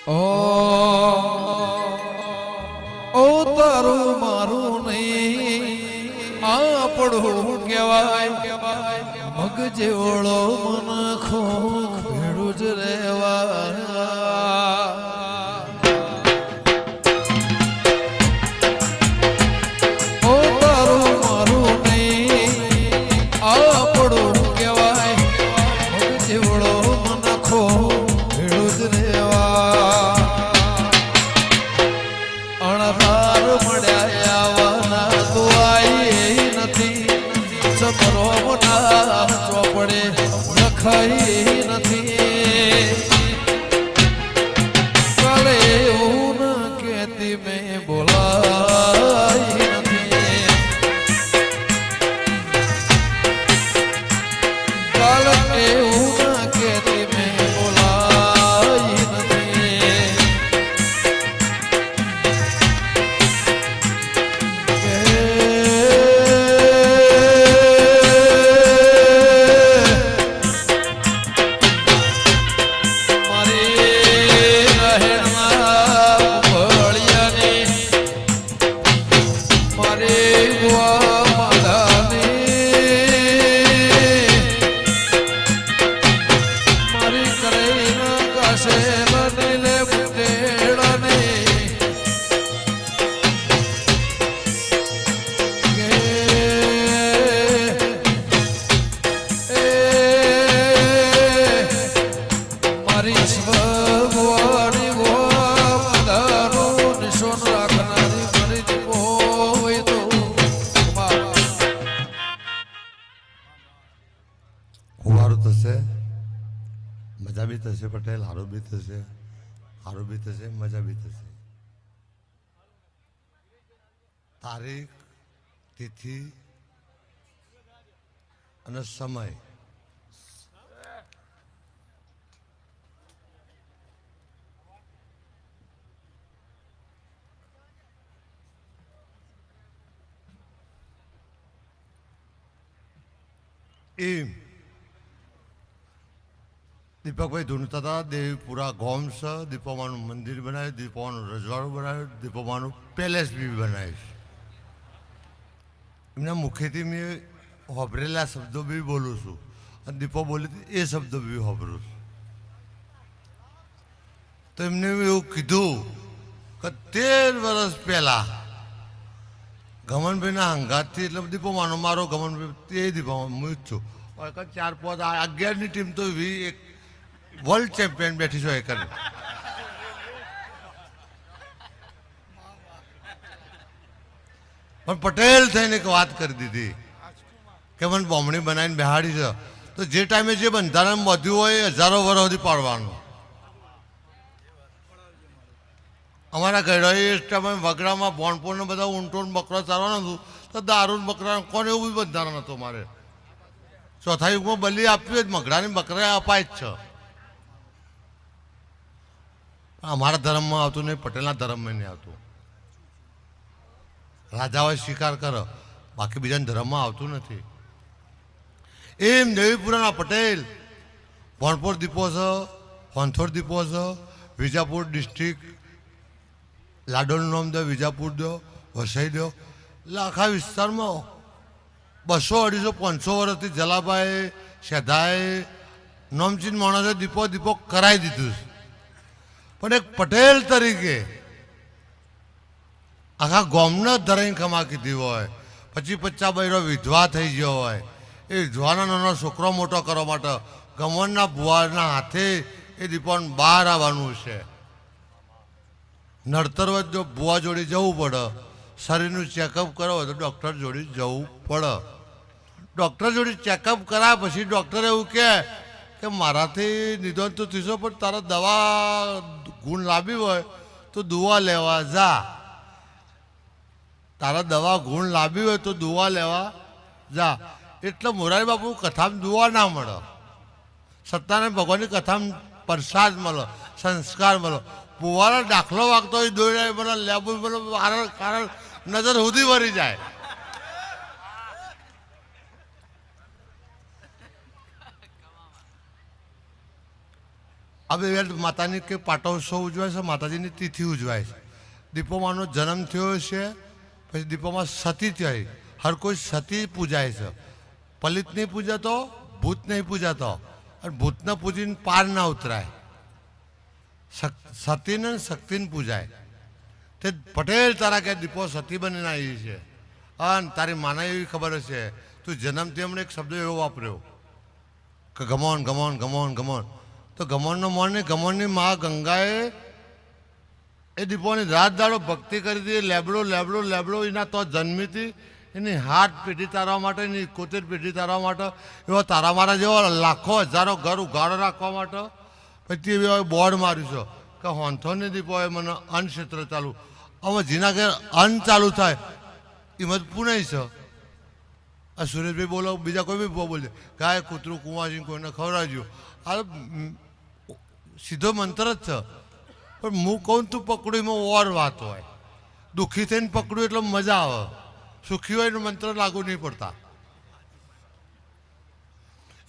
ઓ તારું મારું નહીં આપણું કહેવાય મગ જેવડો મનખો ભેડું જ રહેવા ચોપડે લખાઈ નથી કાલે એવું ન કેતી મેં બોલાઈ નથી કાલે એવું ન કેતી મેં બોલાઈ નથી મજા બી થશે પટેલ હારું બી થશે મજા બી થશે તારીખ તિથિ અને સમય એમ દીપકભાઈ ધૂણતા હતા દેવીપુરા ગોમ છે દીપોમાનું મંદિર બનાવ્યું દીપોમાનું રજવાડું બનાવ્યું દીપોમાનું પેલેસ બી બનાવ્યું એમના મુખેથી મેં હોભરેલા શબ્દો બી બોલું છું અને દીપો બોલી એ શબ્દો બી હોભરું છું તો એમને એવું કીધું કે 13 વર્ષ પહેલાં ગમનભાઈના હંગાતથી એટલે દીપોમાનો મારો ગમનભાઈ એ દીપોમાં હું જ છું 4-5 11ની ટીમ તો એક વર્લ્ડ ચેમ્પિયન બેઠી છો એક પણ પટેલ થઈને એક વાત કરી દીધી કે મને બોમણી બનાવીને બેહાડી છે તો જે ટાઈમે જે બંધારણ બધું હોય હજારો વર્ષ સુધી પાડવાનું અમારા ઘરે એ ટાઈમે વગડામાં બોણપોરને બધા ઊંટો બકરો ચાલવાનું હતું તો દારૂ બકરા કોને એવું બી બંધારણ હતું મારે ચોથા યુગમાં બલી આપવી જ મગડાની બકરા અપાય જ છે અમારા ધર્મમાં આવતું નહીં પટેલના ધર્મમાં નહીં આવતું રાજાઓએ સ્વીકાર કરો બાકી બીજાના ધર્મમાં આવતું નથી એમ દેવીપુરાના પટેલ ભણપોર દીપો છે હોંથોર દીપો છે વિજાપુર ડિસ્ટ્રિક્ટ લાડોનું નામ દો વિજાપુર દો વસાઈ દો એટલે આખા વિસ્તારમાં 200-250-500 વર્ષથી જલાભાઈ શેધાએ નોમચીન માણસે દીપો કરાવી દીધું છે પણ એક પટેલ તરીકે આખા ગામના ધરાઈને ખમા કીધી હોય 25-50 બૈરો વિધવા થઈ ગયો હોય એ વિધવાના નાનો છોકરો મોટો કરવા માટે ગમનના ભુવાના હાથે એ દીપોને બહાર આવવાનું છે નડતર હોય જો ભુવા જોડે જવું પડે શરીરનું ચેકઅપ કરો હોય તો ડૉક્ટર જોડે જવું પડે ડૉક્ટર જોડે ચેકઅપ કરાયા પછી ડૉક્ટર એવું કહે કે મારાથી નિધન તો થશે પણ તારા દવા ગુણ લાવી હોય તો દવા લેવા જા તારા દવા ગુણ લાવી હોય તો દવા લેવા જા એટલે મોરારી બાપુ કથામાં દુવા ના મળે સત્યનારાયણ ભગવાનની કથામાં પ્રસાદ મળે સંસ્કાર મળે પુવારો દાખલો વાગતો હોય દોડાય મને લેબુ મને કારણ નજર સુધી વળી જાય હવે માતાની કે પાટોત્સવ ઉજવાય છે, માતાજીની તિથિ ઉજવાય છે. દીપોમાનો જન્મ થયો છે, પછી દીપોમાં સતી થઈ. હર કોઈ સતી પૂજાય છે. પલિત નહીં પૂજાતો, ભૂત નહીં પૂજાતો, અને ભૂતને પૂજીને પાર ના ઉતરાય. સતીને શક્તિને પૂજાય. તે પટેલ તારા કે દીપો સતી બનીને આવી છે, અને તારી માના એવી ખબર હશે, તું જન્મથી હમણાં એક શબ્દ એવો વાપર્યો કે ગમોન ગમોન ગમોન ગમોન. તો ગમોનનો મોન નહીં, ગમોનની મા ગંગાએ એ દીપોની રાત દાડો ભક્તિ કરી હતી. લેબડો લેબડો લેબડો એના તો જન્મીથી એની હાથ પેઢી તારવા માટે, એની 71 પેઢી તારવા માટે, એવો તારા મારા જેવો લાખો હજારો ઘર ઉઘાડો રાખવા માટે પછી એવા બોર્ડ માર્યું છે કે હોંથોની દીપોએ મને અન્ન ક્ષેત્ર ચાલુ. હવે જેના ઘેર અન્ન ચાલુ થાય એમાં પુણે છે. આ સુરેશભાઈ બોલો, બીજા કોઈ બી બોલે ગાય કૂતરું કુંવાજી કોઈને ખવડાવજો. આ સીધો મંત્ર જ છે. પણ હું કહું તું પકડું એમાં ઓર વાત હોય. દુઃખી થઈને પકડું એટલે મજા આવે, સુખી હોય ને મંત્ર લાગુ નહીં પડતા.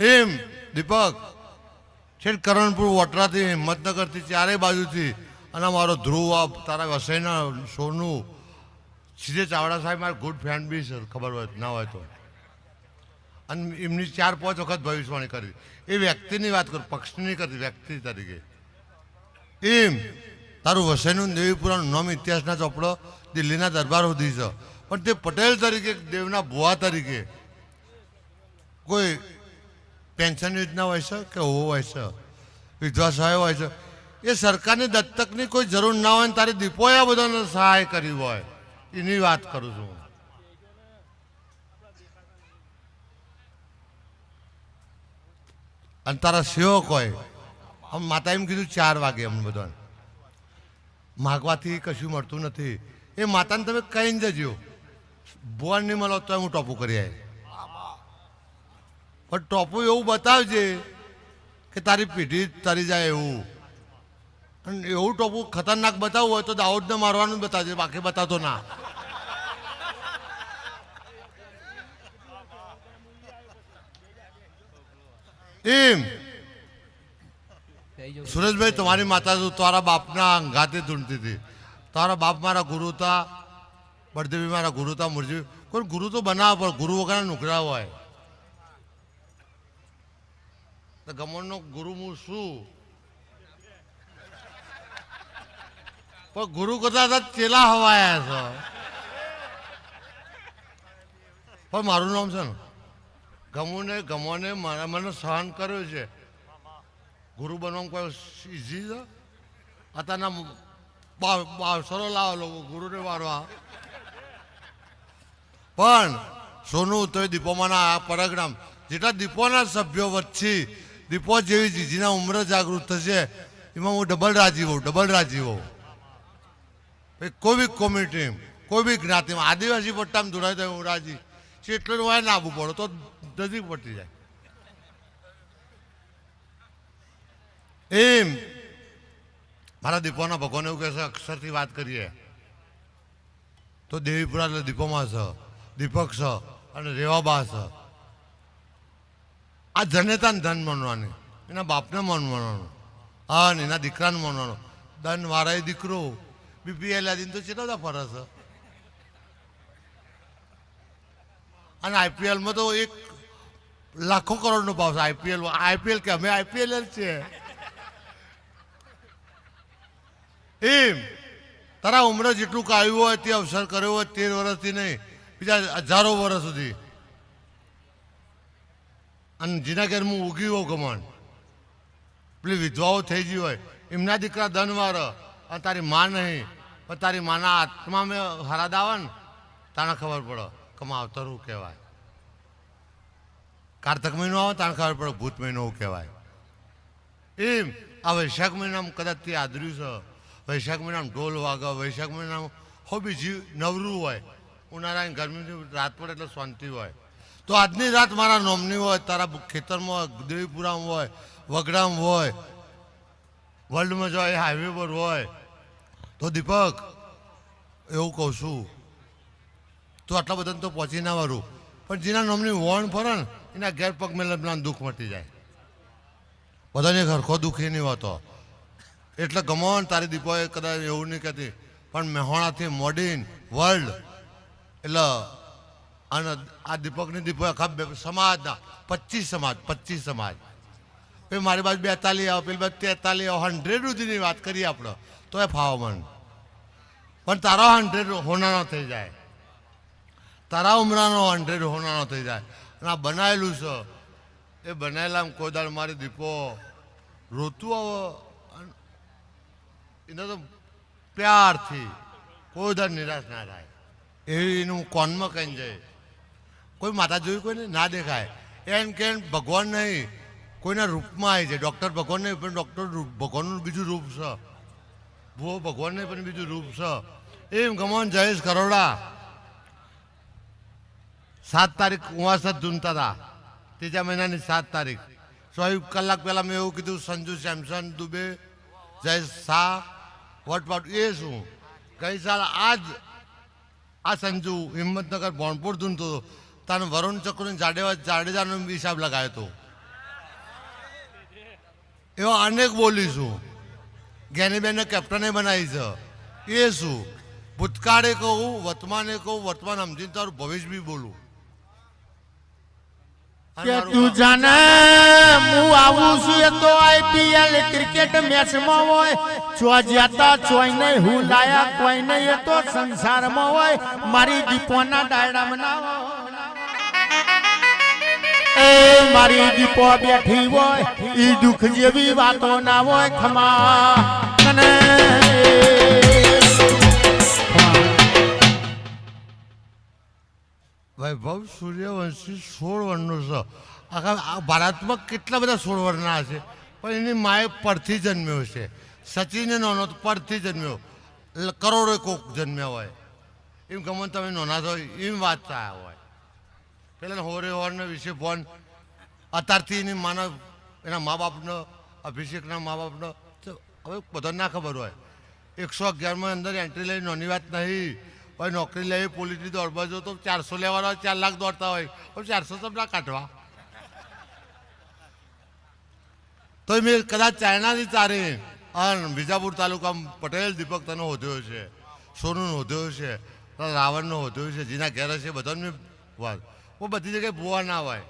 એમ દીપક છેક કરણપુર વટરાથી, હિંમતનગરથી, ચારેય બાજુથી, અને મારો ધ્રુવ આ તારા વસઈના સોનું સીધે ચાવડા સાહેબ મારા ગુડ ફ્રેન્ડ બી છે, ખબર હોય ના હોય તો. અને એમની 4-5 વખત ભવિષ્યવાણી કરી. એ વ્યક્તિની વાત કરું, પક્ષની નહીં કરતી, વ્યક્તિ તરીકે. એમ તારું વસઈનું દેવીપુરાનું નામ ઇતિહાસના ચોપડો દિલ્હીના દરબાર સુધી છે. પણ તે પટેલ તરીકે, દેવના ભુવા તરીકે કોઈ પેન્શન યોજના હોય છે કે હો હોય છે, વિધવા સહાય હોય છે, એ સરકારની દત્તકની કોઈ જરૂર ના હોય ને તારે દીપોએ આ બધાને સહાય કરી હોય, એની વાત કરું છું. અને તારા સેવક હોય. આમ માતા એમ કીધું 4 વાગે અમને બધાને માગવાથી કશું મળતું નથી. એ માતાને તમે કહીને જજો, ભુવન નહીં મળો તો હું ટોપું કરી આવે. પણ ટોપું એવું બતાવજે કે તારી પીઠી તરી જાય એવું. અને એવું ટોપું ખતરનાક બતાવવું હોય તો દાઉદને મારવાનું બતાવજે, બાકી બતાવતો ના. એમ સુરેશભાઈ, તમારી માતા તો તારા બાપના અંગાતે ધૂણતી હતી. તારા બાપ મારા ગુરુ હતા, બળદેવી મારા ગુરુ હતા, મુરજી. કોઈ ગુરુ તો બનાવે, પણ ગુરુ વગરના નુકરા હોય. તો ગમનનો ગુરુ હું શું? પણ ગુરુ કરતા ચેલા હવાયા છે. પણ મારું નામ છે ને ગમોને મારા મને સહન કર્યો છે. ગુરુ બનવામાં કોઈ ઇઝી છે? અત્યારના બાવસરો લાવો લોકો ગુરુને મારવા. પણ સોનું તો દીપોમાંના આ પરગણામ જેટલા દીપોના સભ્યો વચ્ચે દીપો જેવી જીજીના ઉંમર જાગૃત થશે એમાં હું ડબલ રાજી હોઉં, ડબલ રાજી હોઉં. કોઈ બી કોમ્યુનિટી, કોઈ બી જ્ઞાતિમાં આદિવાસી પટ્ટામાં જોડાય તો હું રાજી છે. એટલું હોય ના આવવું પડે તો નજીક પડતી જાય. એમ મારા દીપોના ભગવાન એવું કહે છે, અક્ષરથી વાત કરીએ તો દેવીપુરા એટલે દીપોમાં છે, દીપક છે અને રેવાબા છે. આ જનેતાને ધન માનવાની, એના બાપને માનવાનું, હા ને એના દીકરાને માનવાનું. ધન વાળા દીકરો BPL આદિને તો કેટલા બધા ફરક છે. અને IPLમાં તો 1 લાખો કરોડનો ભાવ છે. IPL કે અમે IPL છે. એમ તારા ઉંમરે જેટલું કાઢ્યું હોય તે અવસર કર્યો હોય 13 વર્ષથી નહીં, બીજા હજારો વર્ષ સુધી. અને જેના ઘેર હું ઉગી હોઉં ગમણ, પેલી વિધવાઓ થઈ ગઈ હોય એમના દીકરા ધનવાર, અને તારી માં નહીં, પણ તારી માના આત્મા મેં હરાદ આવે ને તાને ખબર પડે કે માવતરું કહેવાય. કારતક મહિનો આવે તાને ખબર પડે ભૂત મહિનો કહેવાય. એમ આ વૈશાખ મહિનામાં કદાચ તે આદર્યું છે. વૈશાખ મહિનામાં ઢોલ વાગે, વૈશાખ મહિનામાં હો બીજી નવરું હોય. ઉનાળાની ગરમીની રાત પડે એટલે શાંતિ હોય. તો આજની રાત મારા નોમની હોય, તારા ખેતરમાં હોય, દેવીપુરામાં હોય, વગડામાં હોય, વર્લ્ડમાં જો એ હાઈવે પર હોય. તો દીપક એવું કહું છું, તો આટલા બધાને તો પહોંચી ના વારું, પણ જેના નામની વોણ ફરે ને એના ઘેર પગ મેળવના દુઃખ મટી જાય. બધાને હરખો દુઃખી નહીં હોતો. એટલે ગમોન તારી દીપોએ કદાચ એવું નહીં કહેતી, પણ મહેણાથી મોડીન વર્લ્ડ એટલે અને આ દીપકની દીપો આખા સમાજના 25 સમાજ એ મારી બાજુ 42 આવે, પેલી બાજુ 43 આવે, 100 સુધીની વાત કરીએ આપણે તો એ ફાવો મન. પણ તારા 100 હોનાનો થઈ જાય, તારા ઉમરાનો 100 હોનાનો થઈ જાય. અને આ બનાવેલું છે એ બનાવેલા કોઈ દાડ મારી દીપો રોતું આવે એને તો પ્યારથી કોઈ દાડ નિરાશ ના થાય એવી એનું કોનમાં કહીને જાય. કોઈ માતા જોયું કોઈને ના દેખાય એમ કે ભગવાન નહીં, કોઈના રૂપમાં આવી જાય. ડૉક્ટર ભગવાન નહીં પણ ડૉક્ટર ભગવાનનું બીજું રૂપ છે, ભૂવો ભગવાન નહીં પણ બીજું રૂપ છે. એમ ગમન જયેશ કરોડા 7 તારીખ ઉવાસત જૂનતા હતા, 3જા મહિનાની 7 તારીખ. 24 કલાક પહેલાં મેં એવું કીધું સંજુ સેમસન દુબે જયેશ શાહ વટવાટ એ શું ગઈ સાલ આજ આ સંજુ હિંમતનગર ભોણપુર ધૂનતો હતો તાને વરુણ ચક્રુને જાડેજાનો હિસાબ લગાવ્યો હતો. એવો અનેક બોલીશું. જ્ઞાનીબેનને કેપ્ટને બનાવી છે એ શું ભૂતકાળે કહું વર્તમાને કહું, વર્તમાન સમજીને તારું ભવિષ્ય બી બોલું. કે તું જાને હું આવું છું એ તો આઈપીએલ ક્રિકેટ મેચમાં હોય, ચો જ્યાતા ચોય નહીં હું લાયા કોઈ નહીં એ તો સંસારમાં હોય. મારી દીપોના ડાયરામાં ના હોય, એ મારી દીપો બેઠી હોય ઈ દુઃખ જેવી વાતો ના હોય. ખમા કને વૈભવ સૂર્યવંશી 16 વર્ષનો છે. આખા ભારતમાં કેટલા બધા 16 વર્ષના હશે, પણ એની માએ પરથી જન્મ્યો છે. સચિને નોનો પરથી જન્મ્યો, કરોડો કોક જન્મ્યા હોય. એમ ગમે તમે નોના થો એમ વાત થયા હોય. પેલા હોરને વિશે ફોન અત્યારથી એની માનવ એના મા બાપનો અભિષેકના મા બાપનો હવે બધાને ના ખબર હોય. 111માં અંદર એન્ટ્રી લઈ નોની વાત નહીં. ભાઈ નોકરી લઈ પોલીસની દોડવા જો તો 400 લેવાના હોય, 4 લાખ દોડતા હોય, હવે 400 તો ના કાઢવા. તો મેં કદાચ ચાઇનાથી ચારે અને વિજાપુર તાલુકામાં પટેલ દીપક તનો હોદ્યો છે, સોનુનો હોદ્યો છે, રાવણનો હોદ્યો છે, જેના ઘેર છે બધાને વાત. બધી જગ્યાએ ભૂવા ના હોય,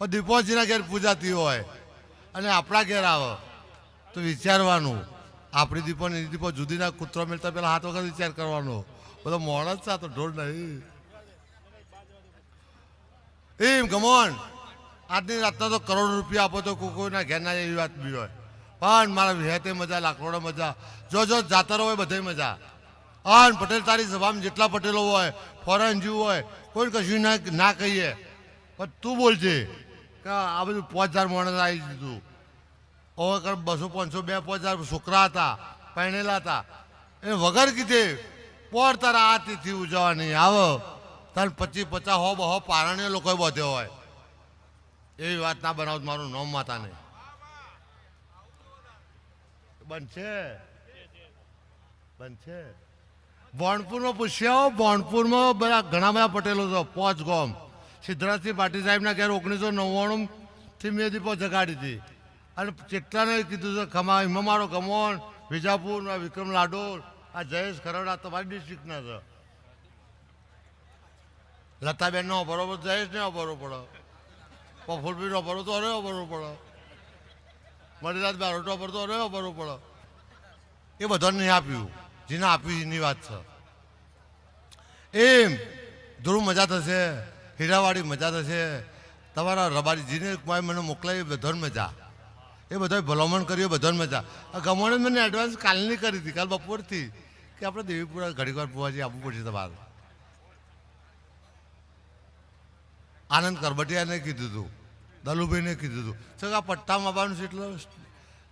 પણ દીપો જેના ઘેર પૂજાતી હોય અને આપણા ઘેર આવે તો વિચારવાનું આપણી દીપો ને દીપો જુદીના કૂતરો મેળતા પહેલાં હાથ વગર વિચાર કરવાનો. બધો મોણ જ છે તો ઢોળ નહીં. એમ ગમોન આજની રાતના તો કરોડ રૂપિયા આપો તો કોઈના ઘેર ના એવી વાત બી હોય, પણ મારા વિહેતે મજા, લાકડો મજા, જો જાતરો હોય બધે મજા. અન પટેલ તારી સભામાં જેટલા પટેલો હોય, ફોરેન જીવ હોય, કોઈ કશું ના કહીએ, પણ તું બોલજે કે આ બધું 5000 માણસ આવી દીધું. હવે 200 500 2 5000 છોકરા હતા, પહેણેલા હતા, એ વગર કીધે પોર તારા આ તિથિ ઉજવવાની આવો તાર 25 50 100 પારણીય લોકો બધે હોય. એવી વાત ના બનાવ મારું નામ માતાને બનશે. ભોણપુરમાં પૂછ્યા, ભોણપુરમાં બધા ઘણા બધા પટેલો છે. 5 ગામ સિદ્ધરાજસિંહ પાટીલ સાહેબના ઘેર 1999થી મેં દીપો જગાડી હતી અને કેટલાને કીધું છે ખમા હિમમાળો ગમોણ વિજાપુર વિક્રમ લાડોલ આ જયેશ ખરડા તમારી ડિસ્ટ્રિક્ટના છે. લતાબેનનો બરોબર જયેશને બરોબર પડે, પ્રફુલભાઈનો ભરો તો અરે બરોબર પડે, મરીલાલ બારોટો પર તો અરે બરોબર પડે. એ બધાને નહીં આપ્યું, જેને આપ્યું એની વાત છે. એમ ધ્રુવ મજા થશે, હીરાવાડી મજા થશે, તમારા રબારી જેને મને મોકલાવી બધાને મજા. એ બધા ભલામણ કર્યું બધાને મજા. આ ગમોણે મને એડવાન્સ કાલની કરી હતી, કાલ બપોરથી કે આપણે દેવીપુરા ઘડીક વાર પુવાજી આપવું પડશે તમારે. આનંદ કરબટિયાને કીધું હતું, દલુભાઈને કીધું હતું તો આ પટ્ટામાં આવવાનું છે. એટલે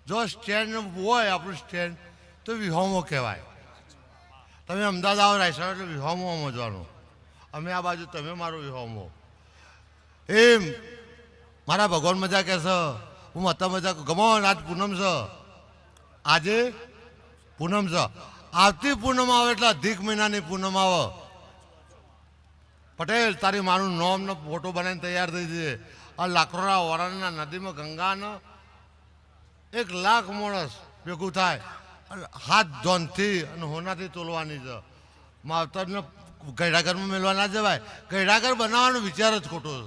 જો સ્ટેન્ડ હોય આપણું સ્ટેન્ડ તો વિહોમો કહેવાય. તમે અમદાવાદ આવો રાયસણ એટલે વિહોમો સમજવાનું, અમે આ બાજુ તમે મારો વિહોમો. એમ મારા ભગવાન મજા કહેશે, હું મતા મજા ગમોન. આજ પૂનમ છે, આજે પૂનમ છે. આવતી પૂનમ આવે એટલે અધિક મહિનાની પૂનમ આવે. પટેલ તારી મારું નોમનો ફોટો બનાવીને તૈયાર થઈ જશે. આ લાકરોડા વરાણના નદીમાં ગંગાનો 1,00,000 માણસ ભેગું થાય અને હાથ ધોનથી અને હોનાથી તોલવાની છે. માવતરને ગયડાઘરમાં મેળવા ના જવાય. ગયડાઘર બનાવવાનો વિચાર જ ખોટો છે.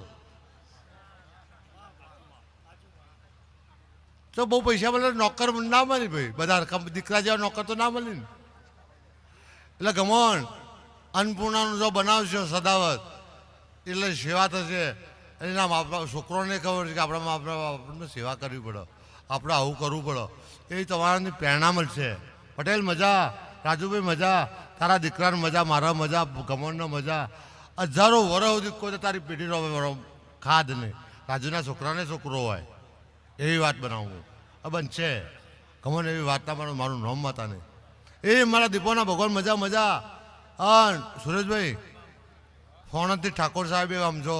તો બહુ પૈસા મળે નોકર ના મળી ભાઈ, બધા દીકરા જેવા નોકર તો ના મળી ને. એટલે ગમોન અન્નપૂર્ણાનું જો બનાવશો સદાવત એટલે સેવા થશે. એના આપણા છોકરોને ખબર છે કે આપણા આપણને સેવા કરવી પડે, આપણે આવું કરવું પડે. એ તમારાની પ્રેરણા મળશે. પટેલ મજા, રાજુભાઈ મજા, તારા દીકરાને મજા, મારા મજા, ગમોનને મજા. હજારો વર્ષ સુધી કોઈ તારી પેઢીનો ખાદ નહીં. રાજુના છોકરાને છોકરો હોય એવી વાત બનાવવું બનશે. ગમોન એવી વાતના મારું નામ માતા નહીં. એ મારા દીપોના ભગવાન મજા મજા. અને સુરેશભાઈ ફોનથી ઠાકોર સાહેબ સમજો,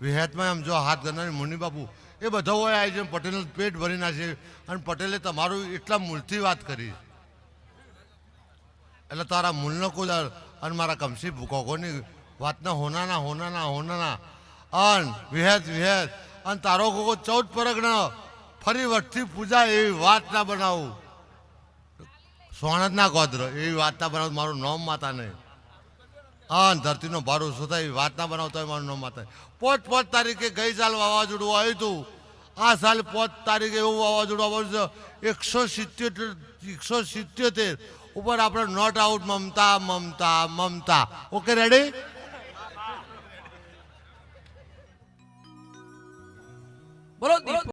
વિહેતમાં સમજો, હાથ ગણનારી મુનિ બાપુ એ બધા હોય આવી છે. પટેલ પેટ ભરી નાખે. અને પટેલે તમારું એટલા મૂળથી વાત કરી એટલે તારા મૂળનો કુદર અને મારા કમસી કોકોની વાતના હોનાના હોનાના હોનાના અન વિહેત વિહેત અને તારો કોકો 14 પરગણા ફરી વટથી પૂજા એવી વાત ના બનાવું. સોણદ ના ગોદ્ર એવી વાત ના બનાવું. મારું નામ માતા નહીં. હા, ધરતીનો ભાર ઓછો થાય એવી વાત ના બનાવતા હોય મારું નામ માતા. 5 તારીખે ગઈ સાલ વાવાઝોડું આવ્યું હતું. આ સાલ 5 તારીખે એવું વાવાઝોડું આવ્યું છે 177 ઉપર આપણે not out Mamta Mamta Mamta. Okay ready? બોલો